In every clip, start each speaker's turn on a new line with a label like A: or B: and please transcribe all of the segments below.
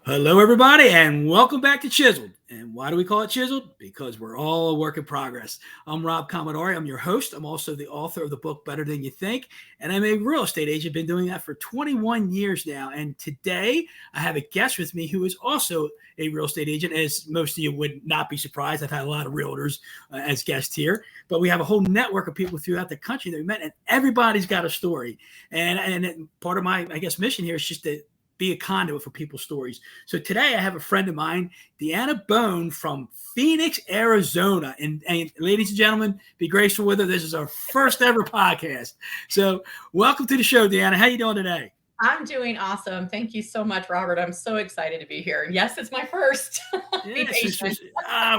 A: Hello, everybody, and welcome back to Chiseled. And why do we call it Chiseled? Because we're all a work in progress. I'm Rob Commodore. I'm your host. I'm also the author of the book Better Than You Think, and I'm a real estate agent. Been doing that for 21 years now. And today I have a guest with me who is also a real estate agent. As most of you would not be surprised, I've had a lot of realtors as guests here, but we have a whole network of people throughout the country that we met, and everybody's got a story. And part of my, mission here is just to be a conduit for people's stories. So today I have a friend of mine, Deanna Bone from Phoenix, Arizona. And ladies and gentlemen, be graceful with her. This is our first ever podcast. So welcome to the show, Deanna. How you doing today?
B: I'm doing awesome. Thank you so much, Robert. I'm so excited to be here. Yes, it's my first.
A: Yes,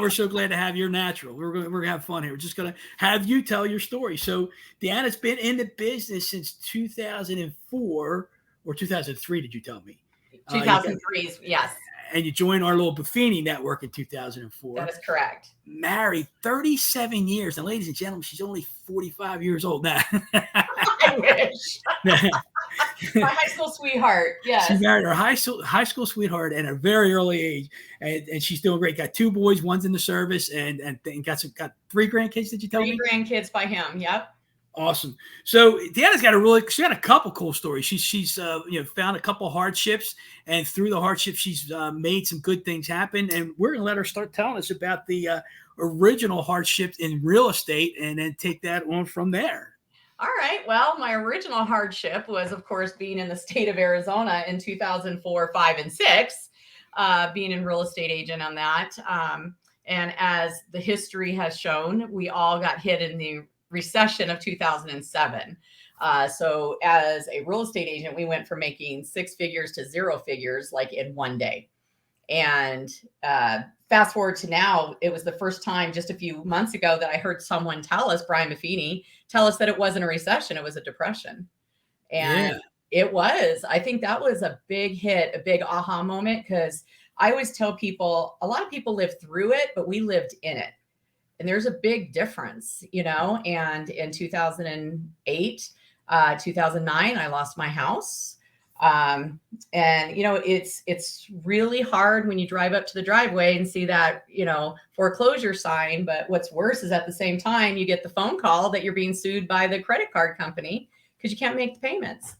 A: we're so glad to have you. You're natural. We're gonna have fun here. We're just gonna have you tell your story. So Deanna's been in the business since 2004 or 2003. Did you tell me?
B: 2003, yes.
A: And you joined our little Buffini network in 2004.
B: That is correct.
A: Married 37 years. And ladies and gentlemen, she's only 45 years old now.
B: I wish. My high school sweetheart. Yes.
A: She married her high school sweetheart at a very early age. And she's doing great. Got 2 boys, one's in the service, and got 3 grandkids, did you tell me?
B: 3 grandkids by him. Yep.
A: Awesome. So Deanna's she got a couple cool stories. She's found a couple hardships, and through the hardships, she's made some good things happen. And we're gonna let her start telling us about the original hardships in real estate, and then take that on from there.
B: All right. Well, my original hardship was, of course, being in the state of Arizona in 2004, 5, and 6, being a real estate agent on that. And as the history has shown, we all got hit in the recession of 2007. So as a real estate agent, we went from making 6 figures to 0 figures like in one day. And fast forward to now, it was the first time just a few months ago that I heard someone tell us, Brian Buffini, tell us that it wasn't a recession, it was a depression. And It was. I think that was a big hit, a big aha moment, because I always tell people, a lot of people lived through it, but we lived in it. And there's a big difference, and in 2008, 2009, I lost my house. It's really hard when you drive up to the driveway and see that, foreclosure sign. But what's worse is at the same time, you get the phone call that you're being sued by the credit card company because you can't make the payments.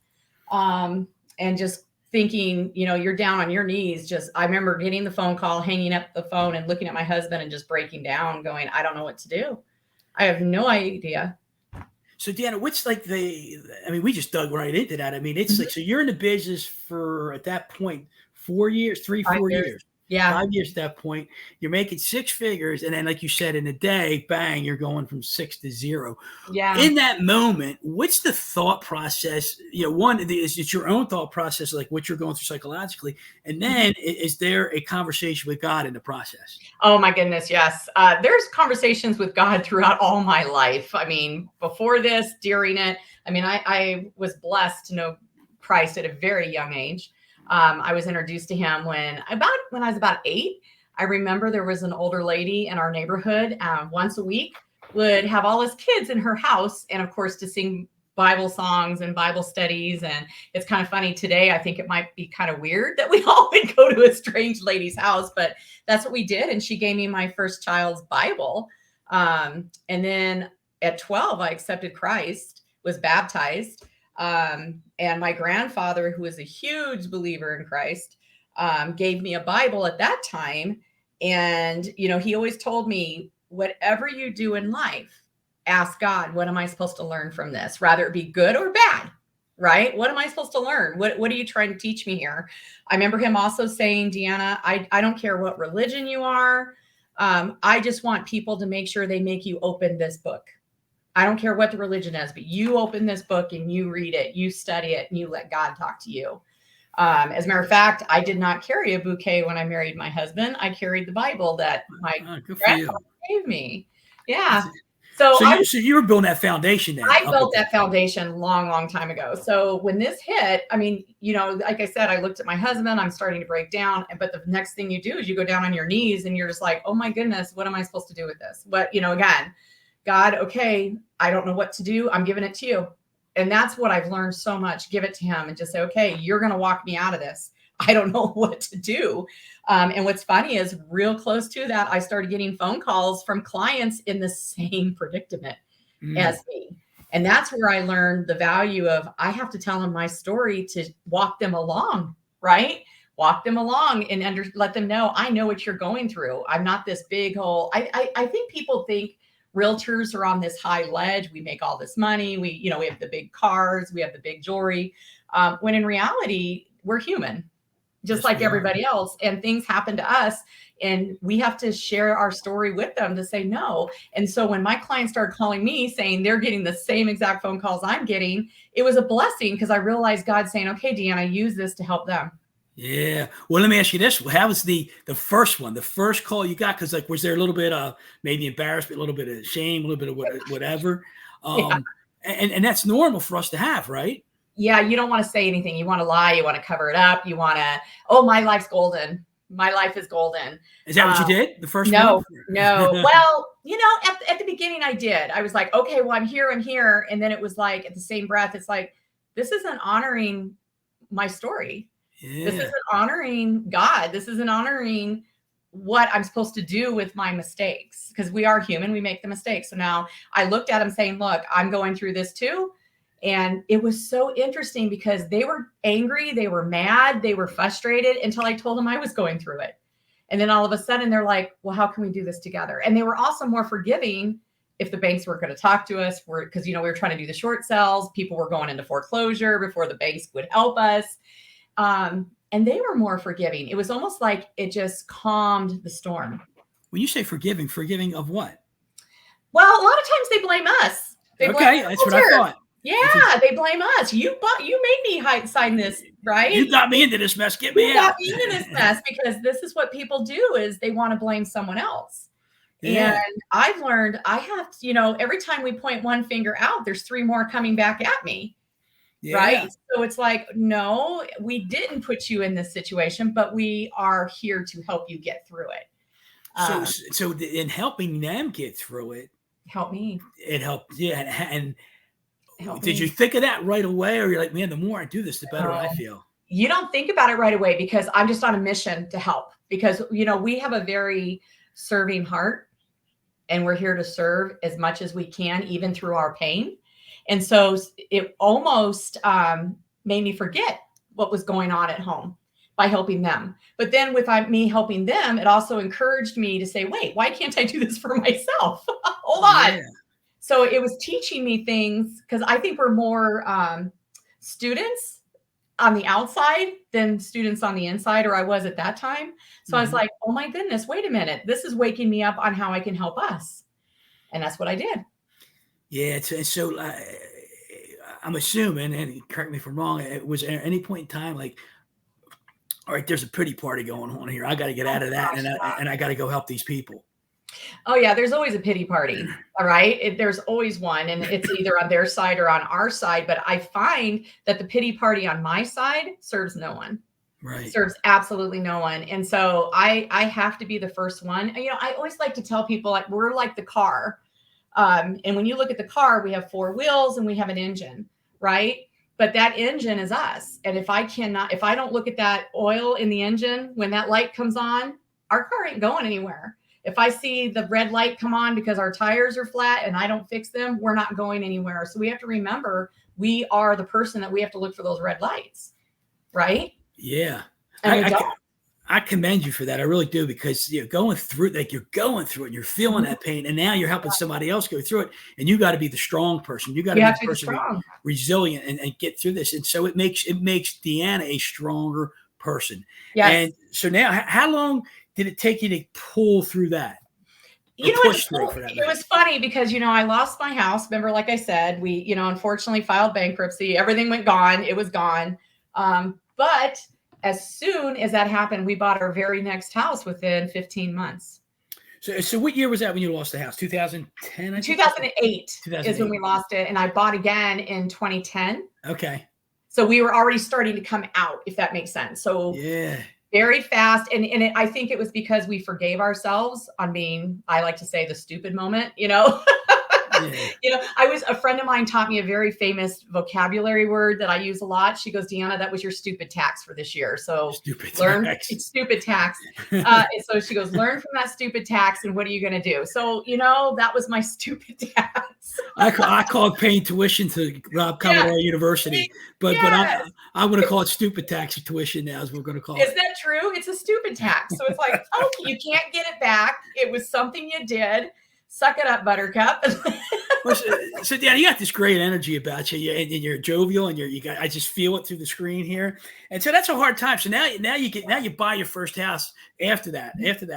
B: And just thinking, you're down on your knees. I remember getting the phone call, hanging up the phone and looking at my husband and just breaking down, going, I don't know what to do. I have no idea.
A: So Deanna, what's we just dug right into that. It's like, so you're in the business for, at that point, 4 years, 4 years.
B: Yeah.
A: 5 years at that point. You're making 6 figures. And then, like you said, in a day, bang, you're going from 6 to 0.
B: Yeah.
A: In that moment, what's the thought process? One is it's your own thought process, like what you're going through psychologically. And then is there a conversation with God in the process?
B: Oh my goodness. Yes. There's conversations with God throughout all my life. Before this, during it, I was blessed to know Christ at a very young age. I was introduced to him when I was about 8. I remember there was an older lady in our neighborhood, once a week would have all his kids in her house. And of course, to sing Bible songs and Bible studies. And it's kind of funny today. I think it might be kind of weird that we all would go to a strange lady's house, but that's what we did. And she gave me my first child's Bible. And then at 12, I accepted Christ, was baptized. And my grandfather, who was a huge believer in Christ, gave me a Bible at that time. And, he always told me, whatever you do in life, ask God, what am I supposed to learn from this? Rather it be good or bad, right? What am I supposed to learn? What are you trying to teach me here? I remember him also saying, Deanna, I don't care what religion you are. I just want people to make sure they make you open this book. I don't care what the religion is, but you open this book and you read it, you study it, and you let God talk to you. As a matter of fact, I did not carry a bouquet when I married my husband. I carried the Bible that my grandfather gave me. Yeah. So
A: you were building that foundation then.
B: I built that foundation long, long time ago. So when this hit, like I said, I looked at my husband, I'm starting to break down. But the next thing you do is you go down on your knees and you're just like, oh my goodness, what am I supposed to do with this? But, again, God, okay, I don't know what to do. I'm giving it to you. And that's what I've learned so much. Give it to him and just say, okay, you're going to walk me out of this. I don't know what to do. And what's funny is real close to that, I started getting phone calls from clients in the same predicament as me. And that's where I learned the value of I have to tell them my story to walk them along, right? Walk them along and let them know I know what you're going through. I'm not this big hole. I think people think realtors are on this high ledge. We make all this money. We have the big cars, we have the big jewelry. When in reality, we're human, just
A: Yes,
B: like
A: we are.
B: everybody else, and things happen to us, and we have to share our story with them to say no. And so when my clients started calling me saying they're getting the same exact phone calls I'm getting, it was a blessing because I realized God saying, okay, Deanna, use this to help them.
A: Yeah. Well, let me ask you this. How was the first one, the first call you got? Because like, was there a little bit of maybe embarrassment, a little bit of shame, a little bit of whatever?
B: Yeah.
A: And that's normal for us to have, right?
B: Yeah, you don't want to say anything. You want to lie. You want to cover it up. You want to, oh, my life's golden. My life is golden.
A: Is that what you did? The first
B: No,
A: one?
B: no. Well, at the beginning I did. I was like, okay, well, I'm here. And then it was like at the same breath, it's like, this isn't honoring my story.
A: Yeah.
B: This isn't honoring God. This isn't honoring what I'm supposed to do with my mistakes, because we are human. We make the mistakes. So now I looked at him saying, look, I'm going through this too. And it was so interesting because they were angry, they were mad, they were frustrated until I told them I was going through it. And then all of a sudden they're like, well, how can we do this together? And they were also more forgiving if the banks weren't going to talk to us, because, we were trying to do the short sales. People were going into foreclosure before the banks would help us. And they were more forgiving. It was almost like it just calmed the storm.
A: When you say forgiving of what?
B: Well, a lot of times they blame us.
A: Okay, that's what I thought.
B: Yeah, they blame us. You made me sign this, right?
A: You got me into this mess. Get me out.
B: You got me into this mess, because this is what people do is they want to blame someone else. Yeah. And I've learned I have to, every time we point one finger out, there's three more coming back at me. Yeah. Right. So it's like, no, we didn't put you in this situation, but we are here to help you get through it.
A: So in helping them get through it,
B: help me.
A: It helped. Yeah. And did you think of that right away? Or you're like, man, the more I do this, the better I feel?
B: You don't think about it right away, because I'm just on a mission to help, because, we have a very serving heart, and we're here to serve as much as we can, even through our pain. And so it almost made me forget what was going on at home by helping them. But then with me helping them, it also encouraged me to say, wait, why can't I do this for myself? Hold on. Yeah. So it was teaching me things, because I think we're more students on the outside than students on the inside, or I was at that time. So I was like, oh my goodness, wait a minute. This is waking me up on how I can help us. And that's what I did.
A: Yeah. So I'm assuming, and correct me if I'm wrong, was there any point in time like, all right, there's a pity party going on here. I got to get out of that, and I got to go help these people.
B: Oh yeah, there's always a pity party. All right. There's always one, and it's either on their side or on our side. But I find that the pity party on my side serves no one. Right. Serves absolutely no one. And so I have to be the first one. I always like to tell people, like, we're like the car. And when you look at the car, we have four wheels and we have an engine, right? But that engine is us. And if I don't look at that oil in the engine, when that light comes on, our car ain't going anywhere. If I see the red light come on because our tires are flat and I don't fix them, we're not going anywhere. So we have to remember we are the person that we have to look for those red lights. Right?
A: Yeah. I commend you for that. I really do, because you're going through it and you're feeling that pain, and now you're helping somebody else go through it, and you got to be the strong person. You got to be the person resilient and get through this. And so it makes Deanna a stronger person. Yes. And so now, how long did it take you to pull through that?
B: It was funny because, I lost my house. Remember, like I said, we, unfortunately filed bankruptcy. Everything went gone. It was gone. But as soon as that happened, we bought our very next house within 15 months.
A: So what year was that when you lost the house? 2010?
B: 2008 is when we lost it. And I bought again in 2010.
A: Okay.
B: So we were already starting to come out, if that makes sense. So yeah, very fast. And I think it was because we forgave ourselves on being, I like to say, the stupid moment,
A: Yeah.
B: A friend of mine taught me a very famous vocabulary word that I use a lot. She goes, Deanna, that was your stupid tax for this year. So
A: Stupid
B: learn
A: tax.
B: it's stupid tax. And so she goes, learn from that stupid tax. And what are you going to do? So, that was my stupid tax.
A: I call it paying tuition to Rob Commodore University, but
B: Yes.
A: I'm going to call it stupid tax tuition now, as we're going to call
B: Is
A: it.
B: that true? It's a stupid tax. So it's like, okay, you can't get it back. It was something you did. Suck it up, Buttercup.
A: So Dan, you got this great energy about you, and you're jovial, and I just feel it through the screen here. And so that's a hard time. So now you buy your first house after that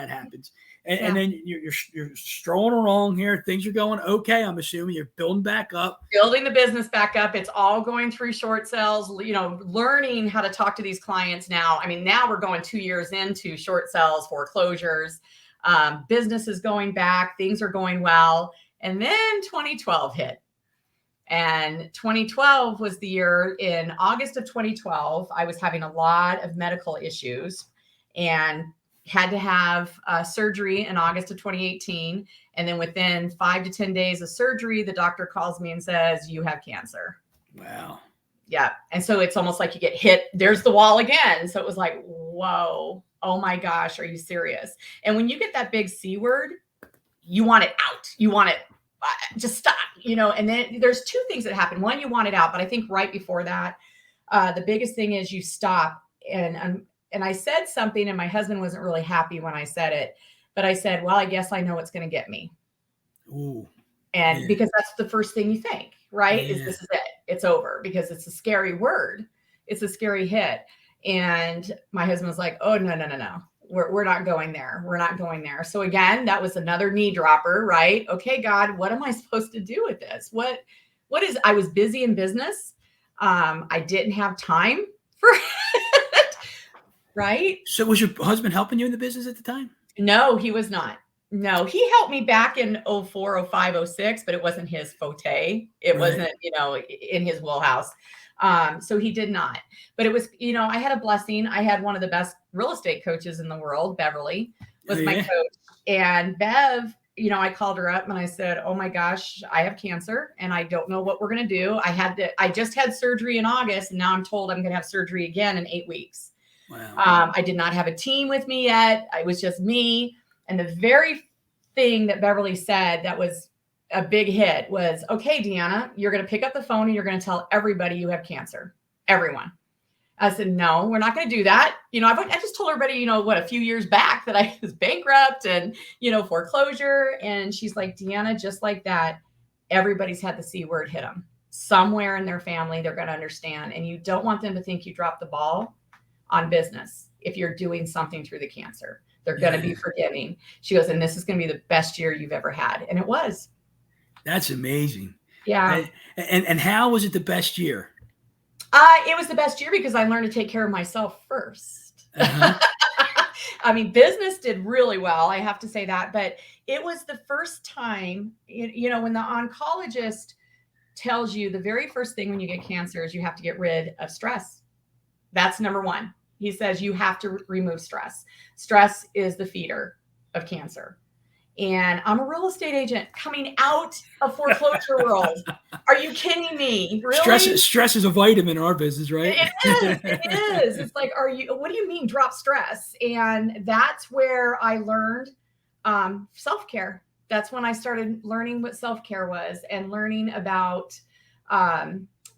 A: happens. And then you're strolling along here. Things are going okay. I'm assuming you're building back up.
B: Building the business back up. It's all going through short sales, learning how to talk to these clients now. I mean, now we're going 2 years into short sales, foreclosures. Business is going back. Things are going well. And then 2012 hit. And 2012 was the year. In August of 2012, I was having a lot of medical issues and had to have surgery in August of 2018. And then within 5 to 10 days of surgery, the doctor calls me and says, you have cancer.
A: Wow.
B: Yeah. And so it's almost like you get hit. There's the wall again. So it was like, whoa, oh my gosh, are you serious? And when you get that big C word, you want it out. You want it just stop, and then there's two things that happen. One, you want it out. But I think right before that, the biggest thing is you stop. And I said something, and my husband wasn't really happy when I said it, but I said, well, I guess I know what's going to get me.
A: Ooh.
B: And because that's the first thing you think, right?
A: Yeah.
B: This is it. It's over, because it's a scary word. It's a scary hit. And my husband was like, oh, no. We're not going there. We're not going there. So again, that was another knee dropper, right? Okay, God, what am I supposed to do with this? I was busy in business. I didn't have time for it. Right.
A: So was your husband helping you in the business at the time?
B: No, he was not. No, he helped me back in 04, 05, 06, but it wasn't his forte. It wasn't, in his wheelhouse. So he did not, but it was, I had a blessing. I had one of the best real estate coaches in the world. Beverly was my coach, and Bev, I called her up and I said, oh my gosh, I have cancer and I don't know what we're going to do. I just had surgery in August, and now I'm told I'm going to have surgery again in 8 weeks.
A: Wow.
B: I did not have a team with me yet. It was just me. And the very thing that Beverly said that was a big hit was, okay, Deanna, you're going to pick up the phone and you're going to tell everybody you have cancer. Everyone. I said, no, we're not going to do that. I just told everybody, a few years back that I was bankrupt and, foreclosure. And she's like, Deanna, just like that, everybody's had the C word hit them somewhere in their family. They're going to understand. And you don't want them to think you dropped the ball on business if you're doing something through the cancer. They're going to be forgiving. She goes, and this is going to be the best year you've ever had. And it was.
A: That's amazing.
B: Yeah.
A: And how was it the best year?
B: It was the best year because I learned to take care of myself first.
A: Uh-huh.
B: I mean, business did really well. I have to say that, but it was the first time, when the oncologist tells you the very first thing when you get cancer is you have to get rid of stress. That's number one. He says you have to remove stress. Stress is the feeder of cancer. And I'm a real estate agent coming out of foreclosure world. Are you kidding me? Really?
A: Stress is a vitamin in our business, right?
B: It is. It's like, what do you mean drop stress? And that's where I learned self-care. That's when I started learning what self-care was and learning about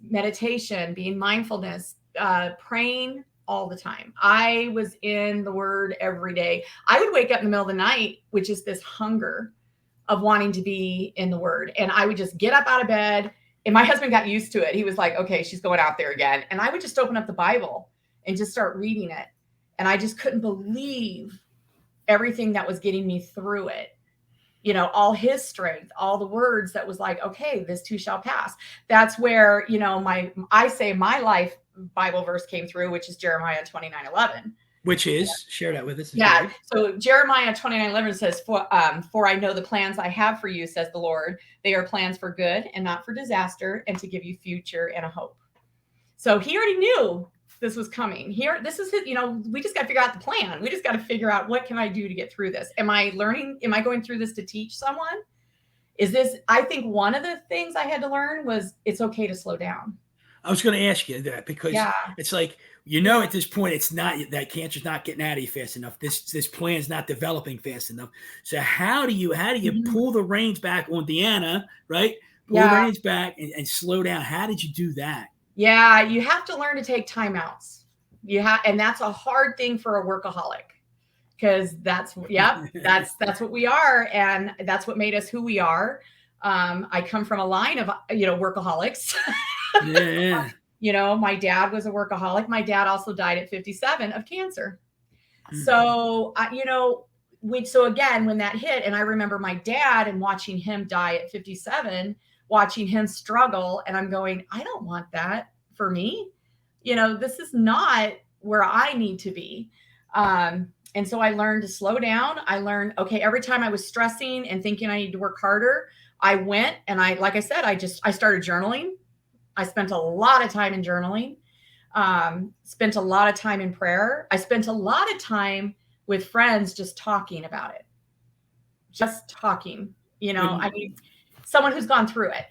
B: meditation, being mindfulness, praying all the time. I was in the word every day. I would wake up in the middle of the night, which is this hunger of wanting to be in the word. And I would just get up out of bed, and my husband got used to it. He was like, okay, she's going out there again. And I would just open up the Bible and just start reading it. And I just couldn't believe everything that was getting me through it. All his strength, all the words that was like, okay, this too shall pass. That's where, my life Bible verse came through, which is Jeremiah 29:11.
A: Which is, share that with us.
B: Yeah.
A: Great.
B: So Jeremiah 29:11 says, for I know the plans I have for you, says the Lord. They are plans for good and not for disaster, and to give you future and a hope. So he already knew this was coming. This is it. We just got to figure out the plan. We just got to figure out, what can I do to get through this? Am I going through this to teach someone? I think one of the things I had to learn was it's okay to slow down.
A: I was going to ask you that because
B: Yeah.
A: it's like, at this point, it's not that cancer's not getting out of you fast enough. This plan's not developing fast enough. So how do you
B: Mhm.
A: pull the reins back on Deanna, right? Pull the
B: Yeah.
A: reins back and slow down. How did you do that?
B: Yeah. You have to learn to take timeouts. And that's a hard thing for a workaholic because that's what we are. And that's what made us who we are. I come from a line of, workaholics.
A: Yeah.
B: My dad was a workaholic. My dad also died at 57 of cancer.
A: Hmm.
B: So, so again, when that hit, and I remember my dad and watching him die at 57, watching him struggle, and I'm going, I don't want that for me. This is not where I need to be. And so I learned to slow down. I learned, okay, every time I was stressing and thinking I need to work harder, I went and like I said, I started journaling. I spent a lot of time in journaling, spent a lot of time in prayer. I spent a lot of time with friends just talking about it, just talking, I mean, someone who's gone through it.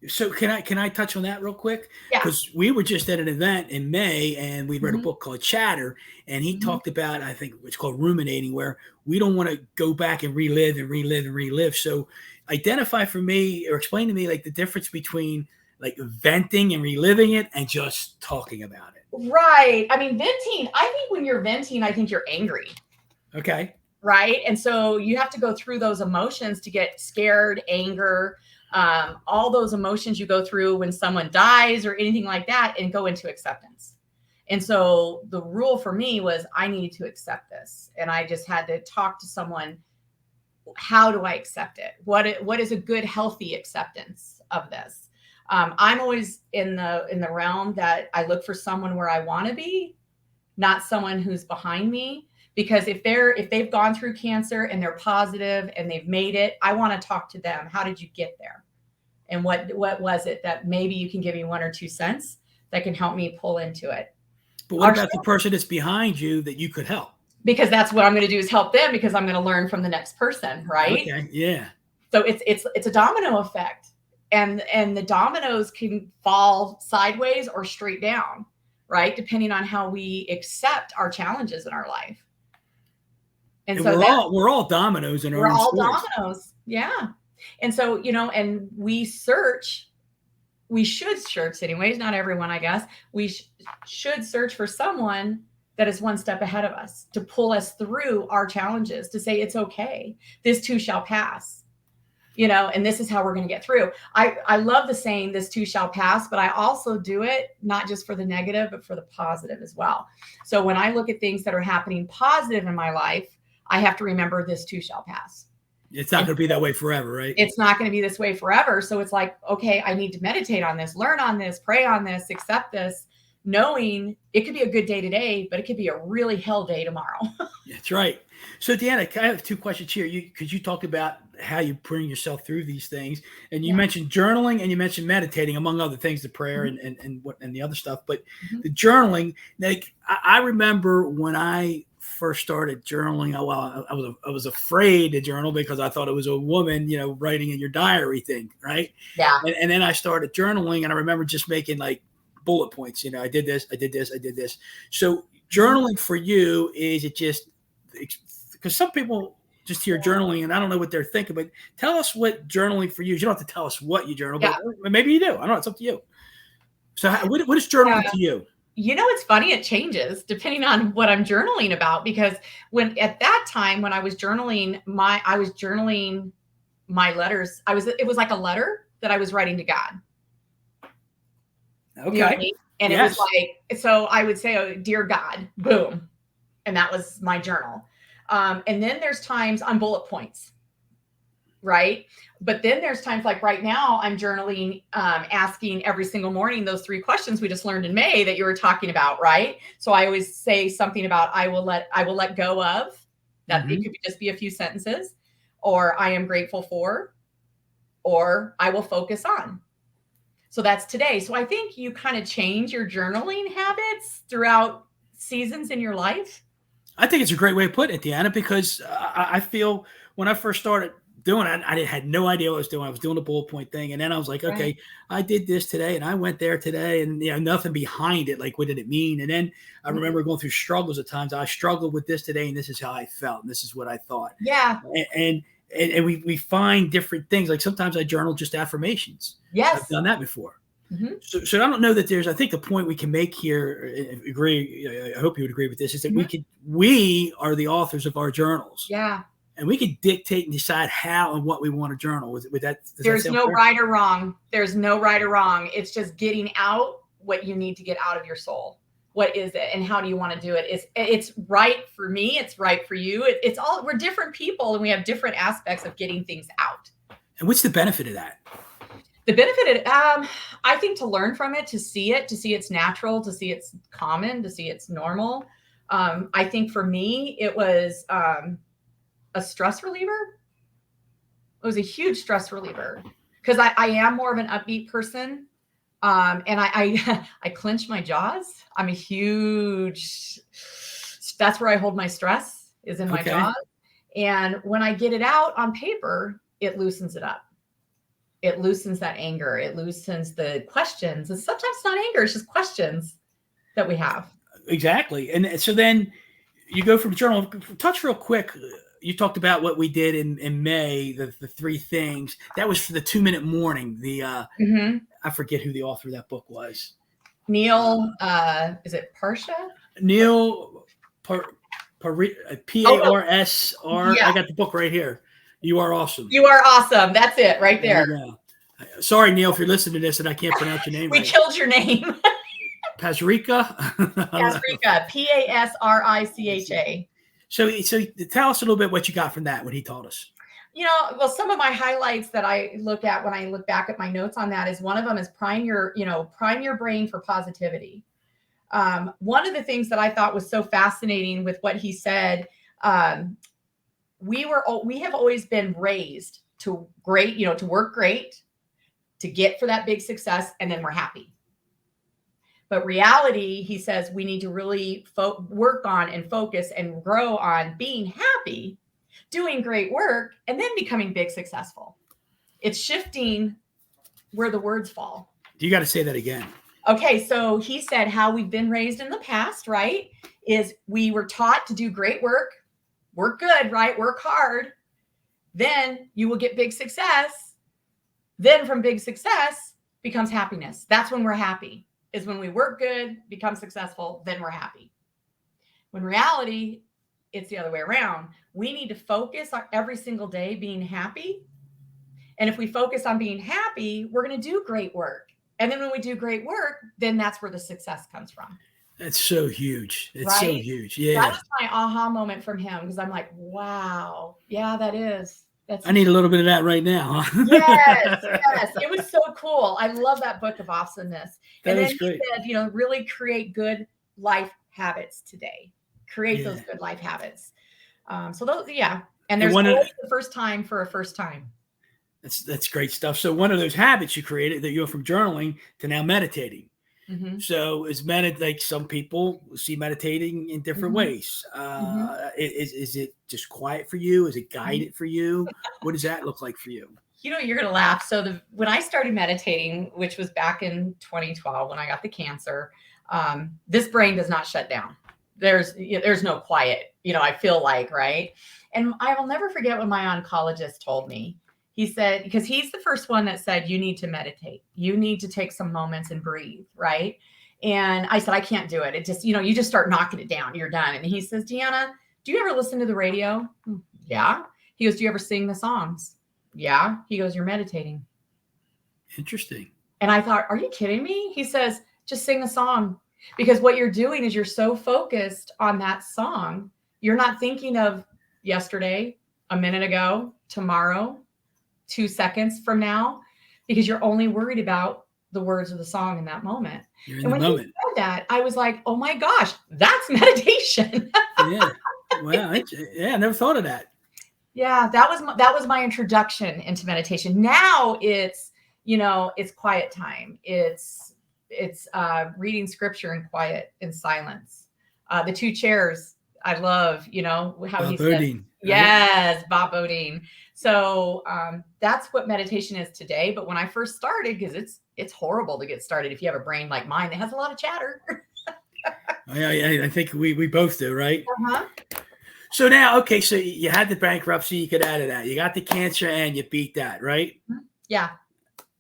A: So can I touch on that real quick?
B: Yeah.
A: Because we were just at an event in May and we read a book called Chatter, and he talked about, I think it's called ruminating, where we don't want to go back and relive and relive and relive. So identify for me or explain to me like the difference between like venting and reliving it and just talking about it.
B: Right. I mean, venting, I think when you're venting, I think you're angry.
A: Okay.
B: Right. And so you have to go through those emotions to get scared, anger, all those emotions you go through when someone dies or anything like that, and go into acceptance. And so the rule for me was I need to accept this. And I just had to talk to someone. How do I accept it? What is a good, healthy acceptance of this? I'm always in the realm that I look for someone where I want to be, not someone who's behind me. Because if they've gone through cancer and they're positive and they've made it, I want to talk to them. How did you get there? And what was it that maybe you can give me 1 or 2 cents that can help me pull into it?
A: But what about the person that's behind you that you could help?
B: Because that's what I'm going to do is help them, because I'm going to learn from the next person, right?
A: Okay, yeah.
B: So it's a domino effect, and the dominoes can fall sideways or straight down, right? Depending on how we accept our challenges in our life.
A: And so we're all dominoes in our own stories.
B: We're all dominoes, yeah. And so and we should search anyways. Not everyone, I guess. We should search for someone that is one step ahead of us to pull us through our challenges, to say it's okay. This too shall pass. And this is how we're going to get through. I love the saying, this too shall pass, but I also do it not just for the negative, but for the positive as well. So when I look at things that are happening positive in my life, I have to remember this too shall pass.
A: It's not going to be that way forever, right?
B: It's not going to be this way forever. So it's like, okay, I need to meditate on this, learn on this, pray on this, accept this, knowing it could be a good day today, but it could be a really hell day tomorrow.
A: That's right. So Deanna, I have 2 questions here. Because you talked about how you bring yourself through these things, and you mentioned journaling and you mentioned meditating, among other things, the prayer and the other stuff. But the journaling, like I remember when I first started journaling, I was afraid to journal because I thought it was a woman, writing in your diary thing, right?
B: Yeah.
A: And then I started journaling, and I remember just making like bullet points. I did this, I did this, I did this. So journaling for you, is it just because some people just hear journaling and I don't know what they're thinking, but tell us what journaling for you is. You don't have to tell us what you journal, but maybe you do. I don't know. It's up to you. So what is journaling to you?
B: It's funny. It changes depending on what I'm journaling about, because at that time when I was journaling my letters, it was like a letter that I was writing to God.
A: Okay.
B: You know what I mean? And it was like, so I would say, oh, dear God, boom. And that was my journal. And then there's times on bullet points, right? But then there's times like right now I'm journaling, asking every single morning those 3 questions we just learned in May that you were talking about, right? So I always say something about I will let go of that. It could just be a few sentences, or I am grateful for, or I will focus on. So that's today. So I think you kind of change your journaling habits throughout seasons in your life.
A: I think it's a great way to put it, Deanna, because I feel when I first started doing. I had no idea what I was doing. I was doing the bullet point thing. And then I was like,
B: Right.
A: okay, I did this today and I went there today and, nothing behind it. Like, what did it mean? And then I remember going through struggles at times. I struggled with this today and this is how I felt. And this is what I thought.
B: Yeah.
A: And we find different things. Like sometimes I journal just affirmations.
B: Yes.
A: I've done that before. So I don't know that I think the point we can make here, agree, I hope you would agree with this, is that we are the authors of our journals.
B: Yeah.
A: And we can dictate and decide how and what we want to journal. With that,
B: there's no right or wrong. There's no right or wrong. It's just getting out what you need to get out of your soul. What is it, and how do you want to do it? It's right for me. It's right for you. It's all, we're different people, and we have different aspects of getting things out.
A: And what's the benefit of that?
B: The benefit, I think, to learn from it, to see it's natural, to see it's common, to see it's normal. I think for me, it was a stress reliever. It was a huge stress reliever because I am more of an upbeat person. And I clench my jaws. I'm a huge, that's where I hold my stress, is in my jaws. And when I get it out on paper, it loosens it up. It loosens that anger. It loosens the questions. And sometimes it's not anger, it's just questions that we have.
A: Exactly. And so then you go from journal, touch real quick. You talked about what we did in May, the 3 things. That was for the 2-minute morning. I forget who the author of that book was.
B: Neil, is it Parsha?
A: Neil P-A-R-S-R.
B: Yeah.
A: I got the book right here. You Are Awesome.
B: You Are Awesome. That's it right there.
A: Sorry, Neil, if you're listening to this and I can't pronounce your name
B: we killed your name.
A: Pasricha?
B: Pasricha. P-A-S-R-I-C-H-A.
A: So tell us a little bit what you got from that, what he taught us.
B: Well, some of my highlights that I look at when I look back at my notes on that is, one of them is prime your brain for positivity. One of the things that I thought was so fascinating with what he said, we have always been raised to to work great, to get for that big success, and then we're happy. But reality, he says, we need to really work on and focus and grow on being happy, doing great work, and then becoming big successful. It's shifting where the words fall.
A: You got to say that again.
B: Okay, so he said how we've been raised in the past, right, is we were taught to do great work good, right, work hard, then you will get big success. Then from big success becomes happiness. That's when we're happy, is when we work good, become successful, then we're happy. When reality, it's the other way around. We need to focus on every single day being happy. And if we focus on being happy, we're going to do great work. And then when we do great work, then that's where the success comes from.
A: That's so huge. It's
B: right?
A: So huge. Yeah.
B: That was my aha moment from him, because I'm like, wow, yeah, that is.
A: I need a little bit of that right now. Huh?
B: Yes. It was so cool. I love that book of awesomeness.
A: That
B: and
A: is
B: then
A: great.
B: He said, really create good life habits today. Create those good life habits. So those, yeah. And there's always the first time for a first time.
A: That's great stuff. So one of those habits you created, that you go from journaling to now meditating. Mm-hmm. So is like some people see meditating in different ways. Is it just quiet for you? Is it guided for you? What does that look like for you?
B: You're going to laugh. So when I started meditating, which was back in 2012, when I got the cancer, this brain does not shut down. There's no quiet, I feel like, right? And I will never forget what my oncologist told me. He said, because he's the first one that said, you need to meditate. You need to take some moments and breathe, right? And I said, I can't do it. It just, you just start knocking it down. You're done. And he says, Deanna, do you ever listen to the radio? Yeah. He goes, do you ever sing the songs? Yeah. He goes, you're meditating.
A: Interesting.
B: And I thought, are you kidding me? He says, just sing a song. Because what you're doing is you're so focused on that song. You're not thinking of yesterday, a minute ago, tomorrow, 2 seconds from now, because you're only worried about the words of the song in that moment.
A: You're in the moment.
B: He said that, I was like, oh my gosh, that's meditation.
A: Yeah. Wow. I never thought of that.
B: Yeah, that was my introduction into meditation. Now it's, it's quiet time. It's reading scripture in quiet, in silence. The 2 chairs, I love, how he said, Yes, Bob Bodine. So that's what meditation is today. But when I first started, because it's horrible to get started if you have a brain like mine that has a lot of chatter.
A: I think we both do, right?
B: Uh-huh.
A: So now, okay, so you had the bankruptcy, you get out of that. You got the cancer and you beat that, right?
B: Yeah.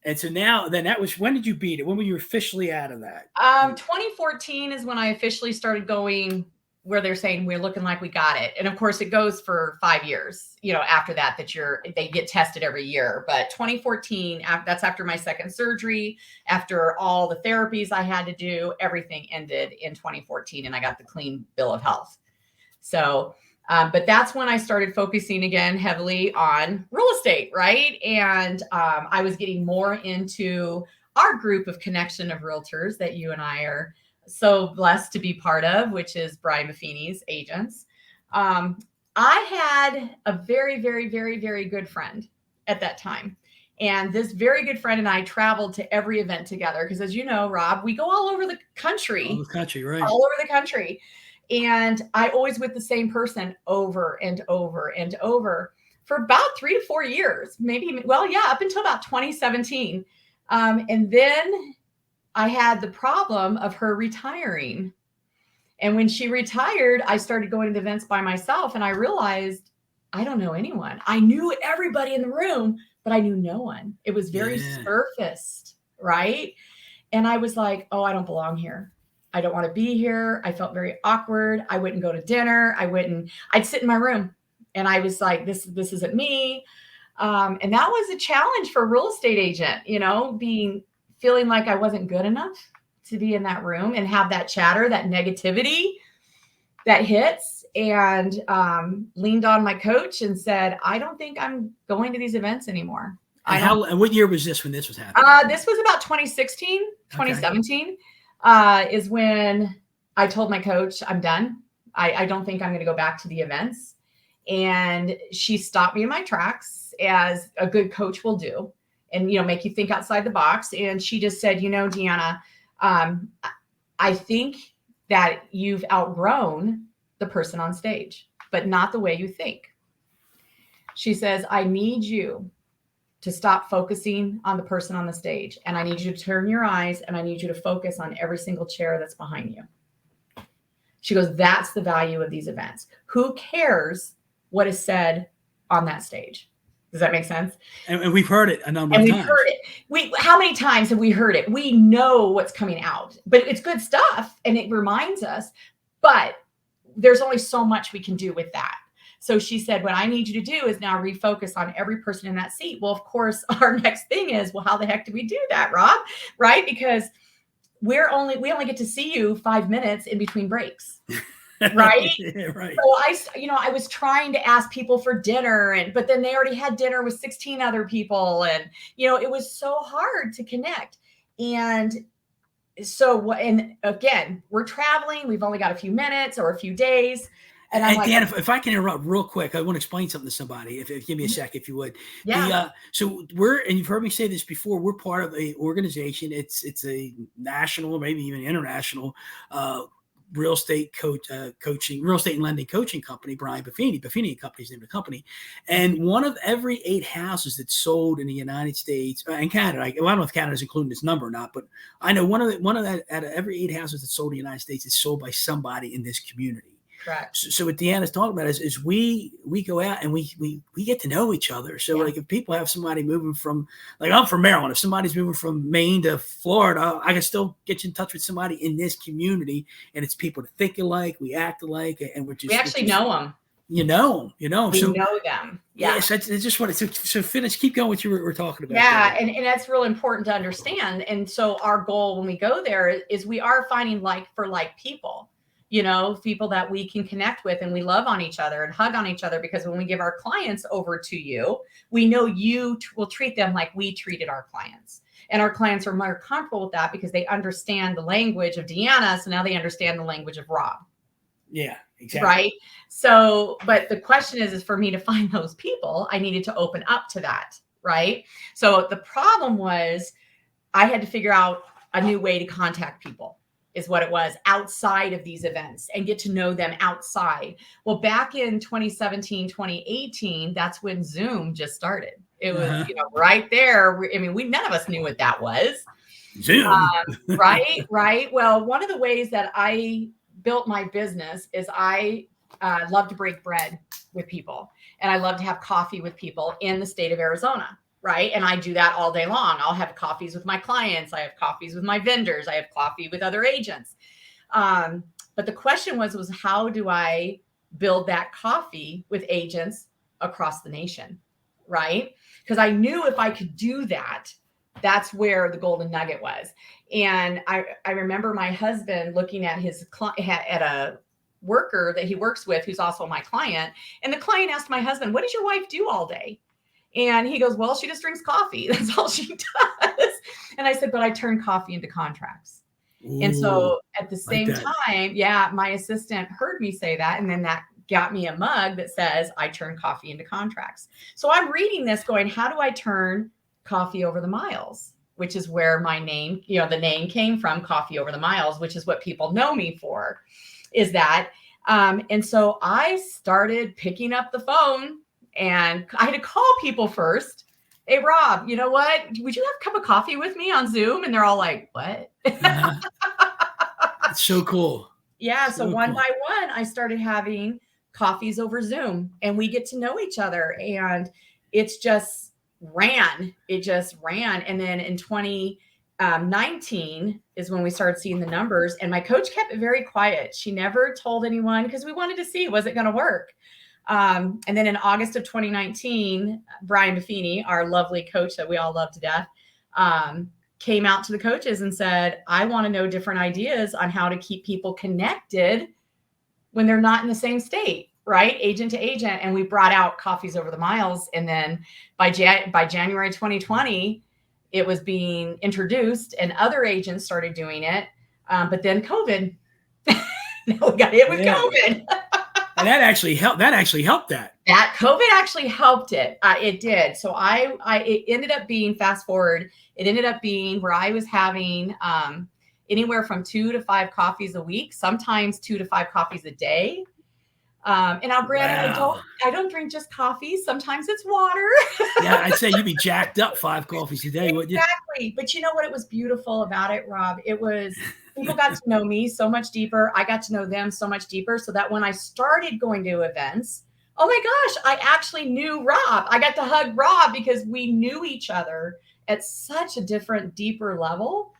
A: And so now, then that was, when did you beat it? When were you officially out of that?
B: 2014 is when I officially started going where they're saying we're looking like we got it. And of course it goes for 5 years, after that they get tested every year. But 2014, that's after my second surgery, after all the therapies I had to do, everything ended in 2014 and I got the clean bill of health. So, but that's when I started focusing again heavily on real estate, right? And I was getting more into our group of connection of realtors that you and I are so blessed to be part of, which is Brian Buffini's agents. I had a very, very, very, very good friend at that time. And this very good friend and I traveled to every event together because, as you know, Rob, we go all over the country.
A: All over the country, right?
B: All over the country. And I always with the same person over and over and over for about 3 to 4 years, up until about 2017. And then I had the problem of her retiring. And when she retired, I started going to the events by myself and I realized I don't know anyone. I knew everybody in the room, but I knew no one. It was very surfaced, right? And I was like, oh, I don't belong here. I don't want to be here. I felt very awkward. I wouldn't go to dinner. I'd sit in my room and I was like, this isn't me. And that was a challenge for a real estate agent, feeling like I wasn't good enough to be in that room and have that chatter, that negativity that hits, and leaned on my coach and said, I don't think I'm going to these events anymore.
A: And what year was this when this was happening?
B: This was about 2016, 2017. Is when I told my coach, I'm done. I don't think I'm going to go back to the events. And she stopped me in my tracks, as a good coach will do, and, make you think outside the box. And she just said, Deanna, I think that you've outgrown the person on stage, but not the way you think. She says, I need you to stop focusing on the person on the stage. And I need you to turn your eyes and I need you to focus on every single chair that's behind you. She goes, that's the value of these events. Who cares what is said on that stage? Does that make sense?
A: And we've heard it a number of times.
B: We've heard it. How many times have we heard it? We know what's coming out, but it's good stuff and it reminds us, but there's only so much we can do with that. So she said, what I need you to do is now refocus on every person in that seat. Well, of course, our next thing is, well, how the heck do we do that, Rob? Right? Because we only get to see you 5 minutes in between breaks. Right.
A: Yeah, right.
B: So I was trying to ask people for dinner but then they already had dinner with 16 other people. And, it was so hard to connect. And so, and again, we're traveling. We've only got a few minutes or a few days. And
A: Dan, if I can interrupt real quick, I want to explain something to somebody. If give me a sec, if you would.
B: Yeah.
A: So and you've heard me say this before, we're part of a organization. It's a national, maybe even international, real estate coaching, real estate and lending coaching company, Brian Buffini and Company's name of the company. And one of every 8 houses that's sold in the United States and Canada, I don't know if Canada's including this number or not, but I know one of that out of every 8 houses that's sold in the United States is sold by somebody in this community.
B: Correct.
A: So what Deanna's talking about is we go out and we get to know each other. So like if people have somebody moving from, like I'm from Maryland, if somebody's moving from Maine to Florida, I can still get you in touch with somebody in this community, and it's people that think alike, we act alike, and we
B: actually know them.
A: You know them.
B: We know them. Yeah.
A: Yes, I just wanted to finish. Keep going what you were talking about.
B: Yeah, and that's real important to understand. And so our goal when we go there is we are finding like for like people. People that we can connect with and we love on each other and hug on each other, because when we give our clients over to you, we know you will treat them like we treated our clients. And our clients are more comfortable with that because they understand the language of Deanna. So now they understand the language of Rob.
A: Yeah, exactly.
B: Right. So, but the question is for me to find those people, I needed to open up to that. Right. So the problem was I had to figure out a new way to contact people. is what it was, outside of these events and get to know them outside. Well, back in 2017, 2018, that's when Zoom just started. It was, right there. None of us knew what that was.
A: Zoom.
B: Right. Well, one of the ways that I built my business is I love to break bread with people, and I love to have coffee with people in the state of Arizona. Right. And I do that all day long. I'll have coffees with my clients. I have coffees with my vendors. I have coffee with other agents. But the question was how do I build that coffee with agents across the nation? Right. Because I knew if I could do that, that's where the golden nugget was. And I remember my husband looking at at a worker that he works with, who's also my client. And the client asked my husband, what does your wife do all day? And he goes, well, she just drinks coffee. That's all she does. And I said, but I turn coffee into contracts. Ooh, and so at the same time, my assistant heard me say that. And then that got me a mug that says, I turn coffee into contracts. So I'm reading this going, how do I turn coffee over the miles? Which is where my name, the name came from, Coffee Over the Miles, which is what people know me for, is that. And so I started picking up the phone. And I had to call people first. Hey, Rob, you know what? Would you have a cup of coffee with me on Zoom? And they're all like, what?
A: It's so cool.
B: Yeah. So one by one, I started having coffees over Zoom, and we get to know each other. And it's just ran. It just ran. And then in 2019 is when we started seeing the numbers. And my coach kept it very quiet. She never told anyone because we wanted to see, was it going to work? And then in August of 2019, Brian Buffini, our lovely coach that we all love to death, came out to the coaches and said, I want to know different ideas on how to keep people connected when they're not in the same state, right? Agent to agent. And we brought out Coffees Over the Miles. And then by January 2020, it was being introduced and other agents started doing it. But then COVID, we got hit with COVID.
A: And that actually helped. That
B: COVID actually helped it. It did. So it ended up being, fast forward, it ended up being where I was having anywhere from 2 to 5 coffees a week, sometimes 2 to 5 coffees a day. And now, granted, I don't drink just coffee. Sometimes it's water.
A: Yeah, I'd say you'd be jacked up 5 coffees a day, wouldn't you?
B: Exactly. But you know what? It was beautiful about it, Rob. It was, people got to know me so much deeper. I got to know them so much deeper, so that when I started going to events, oh my gosh, I actually knew Rob. I got to hug Rob because we knew each other at such a different, deeper level.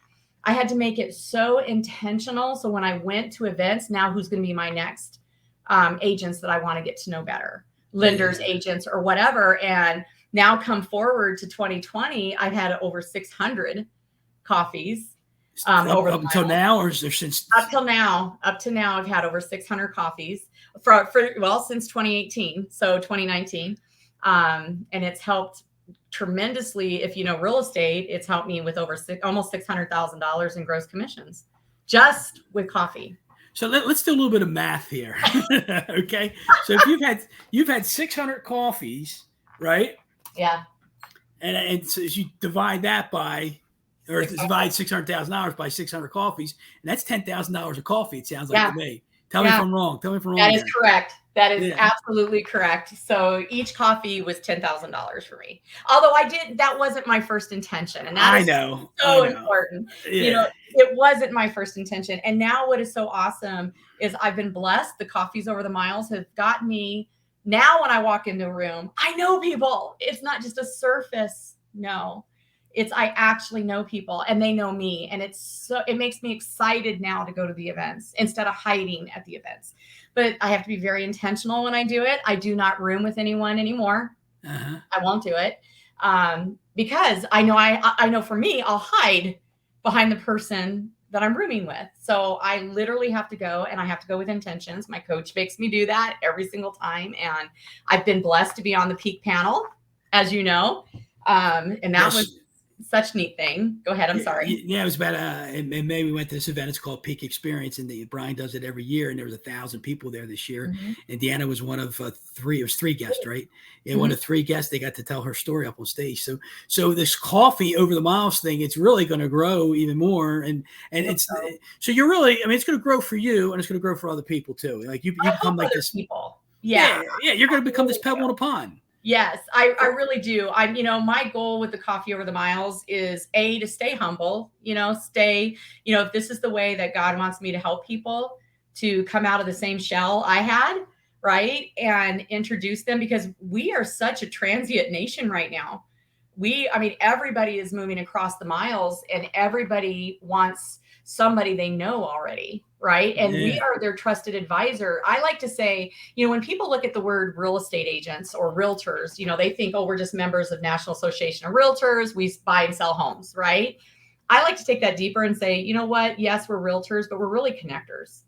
B: I had to make it so intentional. So when I went to events, now who's going to be my next agents that I want to get to know better, lenders, agents, or whatever. And now come forward to 2020, I've had over 600 coffees
A: up until now, or is there since
B: up to now, I've had over 600 coffees since 2018. So 2019. And it's helped tremendously. If you know real estate, it's helped me with almost $600,000 in gross commissions just with coffee.
A: So let's do a little bit of math here. Okay. So if you've had 600 coffees, right?
B: Yeah.
A: And so you divide that by, or divide $600,000 by 600 coffees, and that's $10,000 a coffee. It sounds like to me. Tell me if I'm wrong.
B: That is correct. That is absolutely correct. So each coffee was $10,000 for me. Although that wasn't my first intention. And that is so important.
A: Yeah.
B: It wasn't my first intention. And now what is so awesome is I've been blessed. The Coffees Over the Miles have got me. Now when I walk into a room, I know people. It's not just a surface. No, I actually know people and they know me. And it makes me excited now to go to the events instead of hiding at the events. But I have to be very intentional when I do it. I do not room with anyone anymore. I won't do it because I know for me, I'll hide behind the person that I'm rooming with. So I literally have to go, and I have to go with intentions. My coach makes me do that every single time. And I've been blessed to be on the peak panel, as you know. And that was such neat thing. Go ahead. I'm sorry.
A: Yeah, it was about in May we went to this event. It's called Peak Experience, and Brian does it every year. And there was 1,000 people there this year,
B: Mhm.
A: and Deanna was one of three. It was three guests, right? Yeah, one
B: Mhm.
A: of three guests. They got to tell her story up on stage. So this coffee over the miles thing, it's really going to grow even more, and it's so you're really, I mean, it's going to grow for you, and it's going to grow for other people too. Like you
B: I
A: become
B: hope
A: like
B: other
A: this.
B: people.
A: Yeah,
B: Yeah.
A: yeah, you're going to
B: I
A: become this
B: really
A: pebble
B: do.
A: in a pond.
B: Yes, I really do. My goal with the coffee over the miles is to stay humble, stay, if this is the way that God wants me to help people to come out of the same shell I had, right? And introduce them, because we are such a transient nation right now. Everybody is moving across the miles, and everybody wants somebody they know already, right? And we
A: Yeah.
B: are their trusted advisor. I like to say, when people look at the word real estate agents or realtors, they think, oh, we're just members of National Association of Realtors. We buy and sell homes, right? I like to take that deeper and say, you know what? Yes, we're realtors, but we're really connectors.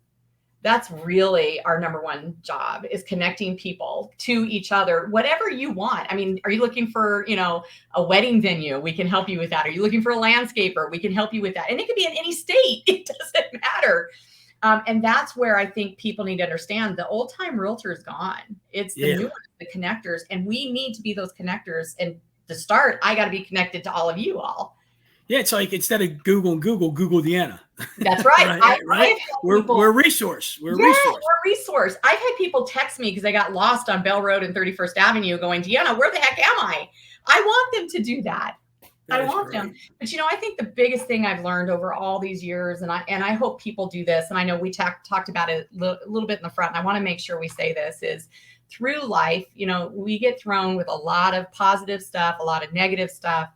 B: That's really our number one job, is connecting people to each other, whatever you want. I mean, are you looking for, a wedding venue? We can help you with that. Are you looking for a landscaper? We can help you with that. And it could be in any state. It doesn't matter. And that's where I think people need to understand the old time realtor is gone. It's the new ones, the connectors, and we need to be those connectors. And to start, I got to be connected to all of you all.
A: Yeah, it's like instead of Google Deanna.
B: That's right.
A: Right. We're a resource. We're a resource.
B: We're a resource. I've had people text me because I got lost on Bell Road and 31st Avenue going, Deanna, where the heck am I? I want them to do that. I want them. But I think the biggest thing I've learned over all these years, and I hope people do this, and I know we talked about it a little bit in the front, and I want to make sure we say this, is through life, we get thrown with a lot of positive stuff, a lot of negative stuff.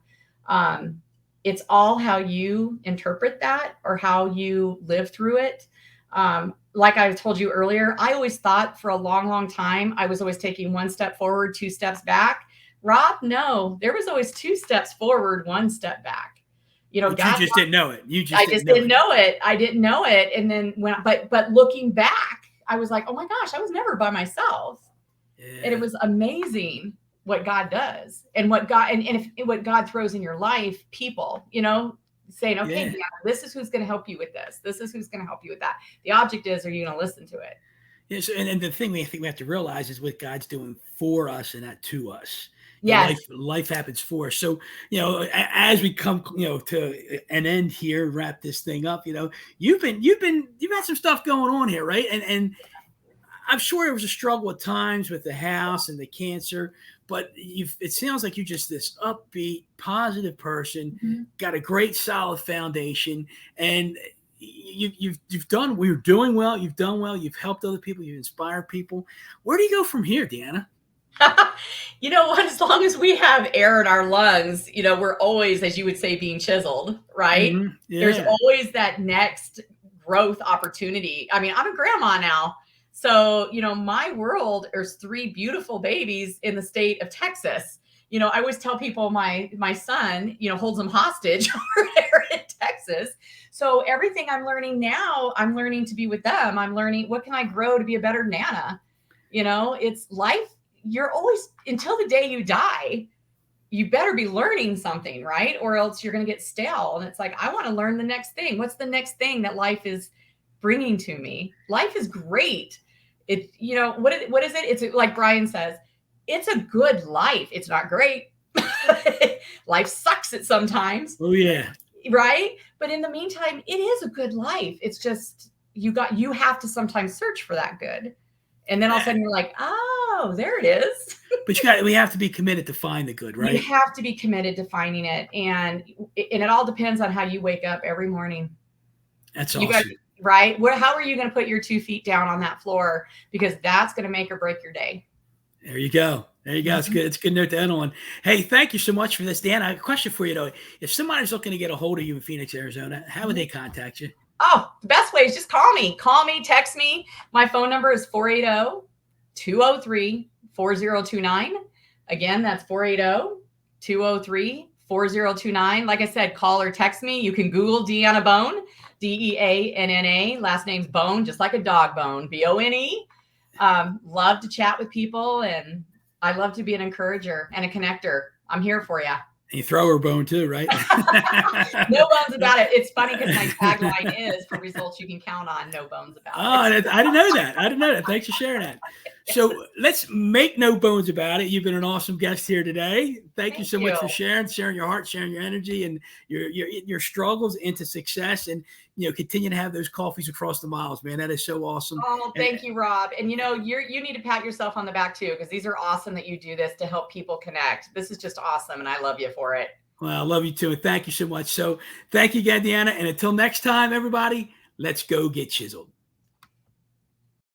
B: It's all how you interpret that or how you live through it. Like I told you earlier, I always thought for a long, long time, I was always taking one step forward, two steps back. Rob, no, there was always two steps forward, one step back.
A: But God, you just didn't know it.
B: I just didn't know it. I didn't know it. And then but looking back, I was like, oh my gosh, I was never by myself. Yeah. And it was amazing what God does, and what God throws in your life, people, saying, okay, yeah, this is who's going to help you with this. This is who's going to help you with that. The object is, are you going to listen to it?
A: Yes. And the thing we have to realize is what God's doing for us and not to us.
B: Yes.
A: Life happens for us. So, as we come, to an end here, wrap this thing up, you've had some stuff going on here, right? And I'm sure it was a struggle at times with the house and the cancer, but it sounds like you're just this upbeat, positive person, got a great solid foundation, and you're doing well. You've done well. You've helped other people. You've inspired people. Where do you go from here, Deanna?
B: You know what? As long as we have air in our lungs, we're always, as you would say, being chiseled, right? Mm-hmm. Yeah. There's always that next growth opportunity. I mean, I'm a grandma now. So, my world, there's three beautiful babies in the state of Texas. I always tell people my son, holds them hostage over there in Texas. So everything I'm learning now, I'm learning to be with them. I'm learning, what can I grow to be a better Nana? It's life. You're always, until the day you die, you better be learning something, right? Or else you're going to get stale. And it's like, I want to learn the next thing. What's the next thing that life is bringing to me? Life is great. It, what is it? It's like Brian says, it's a good life. It's not great. Life sucks at sometimes.
A: Oh yeah.
B: Right. But in the meantime, it is a good life. It's just, you have to sometimes search for that good. And then all of a sudden you're like, oh, there it is.
A: But we have to be committed to find the good, right?
B: You have to be committed to finding it. And it all depends on how you wake up every morning.
A: That's awesome.
B: Right? How are you going to put your 2 feet down on that floor? Because that's going to make or break your day.
A: There you go. It's good. It's a good note to end on. Hey, thank you so much for this, Dan. I have a question for you, though. If somebody's looking to get a hold of you in Phoenix, Arizona, how would they contact you?
B: Oh, the best way is just call me. Call me, text me. My phone number is 480-203-4029. Again, that's 480-203-4029. Like I said, call or text me. You can Google Deanna Bone, Deanna. Last name's Bone, just like a dog bone, Bone. Love to chat with people, and I love to be an encourager and a connector. I'm here for you.
A: And you throw her a bone too, right?
B: No bones about it. It's funny because my tagline is for results you can count on, no bones about it.
A: I didn't know that. I didn't know that. Thanks for sharing that. So let's make no bones about it. You've been an awesome guest here today. Thank you so much for sharing your heart, sharing your energy and your struggles into success, and continue to have those coffees across the miles, man. That is so awesome.
B: Oh, thank you, Rob. And you need to pat yourself on the back too, because these are awesome that you do this to help people connect. This is just awesome, and I love you for it.
A: Well, I love you too, and thank you so much. So thank you again, Deanna. And until next time, everybody, let's go get chiseled.